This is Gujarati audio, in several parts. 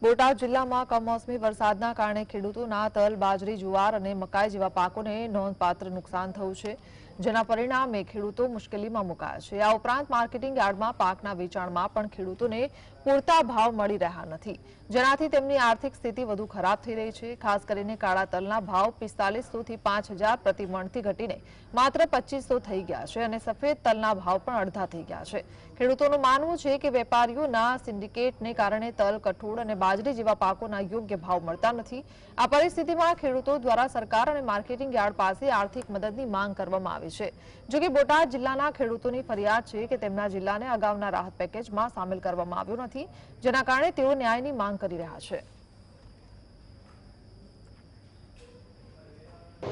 બોટાદ જિલ્લામાં કમોસમી વરસાદના કારણે ખેડૂતોના તલ, બાજરી, જુવાર અને મકાઈ જેવા પાકોને નોંધપાત્ર નુકસાન થયું છે, જેના પરિણામે ખેડૂતો મુશ્કેલીમાં મુકાયા છે। આ ઉપરાંત માર્કેટિંગ યાર્ડમાં પાકના વેચાણમાં પણ ખેડૂતોને પૂરતા ભાવ મળી રહ્યા નથી, જેનાથી તેમની આર્થિક સ્થિતિ વધુ ખરાબ થઈ રહી છે। ખાસ કરીને કાળા તલના ભાવ 4500 થી 5000 પ્રતિ મણથી ઘટીને માત્ર 2500 થઈ ગયા છે અને સફેદ તલના ભાવ પણ અડધા થઈ ગયા છે। ખેડૂતોનું માનવું છે કે વેપારીઓના સિન્ડિકેટને કારણે તલ, કઠોળ અને બાજરી જેવા પાકોના યોગ્ય ભાવ મળતા નથી। આ પરિસ્થિતિમાં ખેડૂતો દ્વારા સરકાર અને માર્કેટિંગ યાર્ડ પાસે આર્થિક મદદની માંગ કરવામાં આવી છે। જો કે બોટાદ જિલ્લાના ખેડૂતોની ફરિયાદ છે કે તેમના જિલ્લાને અગાઉના રાહત પેકેજમાં સામેલ કરવામાં આવ્યો નથી, જેના કારણે તેઓ ન્યાયની માંગ કરી રહ્યા છે।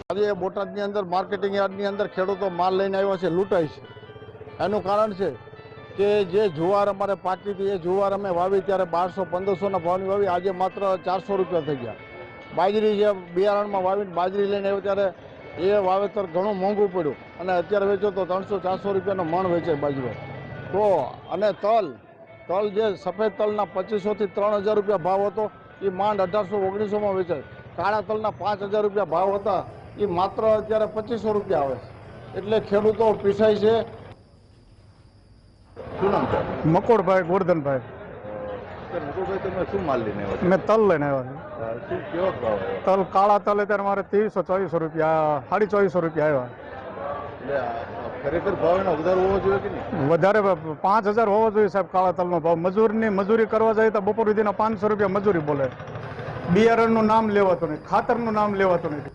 આજે બોટાદની અંદર માર્કેટિંગ યાર્ડની અંદર ખેડૂતો માલ લઈને આવ્યા છે, લૂંટાય છે। એનું કારણ છે કે જે જુવાર અમારે પાકી હતી એ જુવાર અમે વાવી ત્યારે 1200-1500ના ભાવની વાવી, આજે માત્ર 400 રૂપિયા થઈ ગયા। બાજરી જે બિયારણમાં વાવીને બાજરી લઈને આવ્યો ત્યારે એ વાવેતર ઘણું મોંઘું પડ્યું અને અત્યારે વેચો તો 300-400 રૂપિયાનો મણ વેચાય બાજરો। તો અને તલ જે સફેદ તલના 2500 થી 3000 રૂપિયા ભાવ હતો એ માંડ 1800-1900માં વેચાય। કાળા તલના 5000 રૂપિયા ભાવ હતા એ માત્ર અત્યારે 2500 રૂપિયા આવે છે। એટલે ખેડૂતો પીસાય છે। શું નામ છે? મકોડભાઈ ગોરધનભાઈ। મુકુલભાઈ, તમે શું માલ લઈને આવ્યા? મેં તલ લઈને આવ્યા શું કેવો ભાવ આવ્યો? તલ કાળા તલ અત્યારે મારે 2300-2400 રૂપિયા, 2450 રૂપિયા આવ્યા। એટલે ખરેખર ભાવ એનો વધારે હોવો જોઈએ કે નહીં? વધારે 5000 હોવો જોઈએ સાહેબ કાળા તલનો ભાવ। મજૂરી કરવા જાય તો બપોર સુધીના 500 રૂપિયા મજૂરી બોલે। બિયારણનું નામ લેવાતું નહીં, ખાતરનું નામ લેવાતું નથી।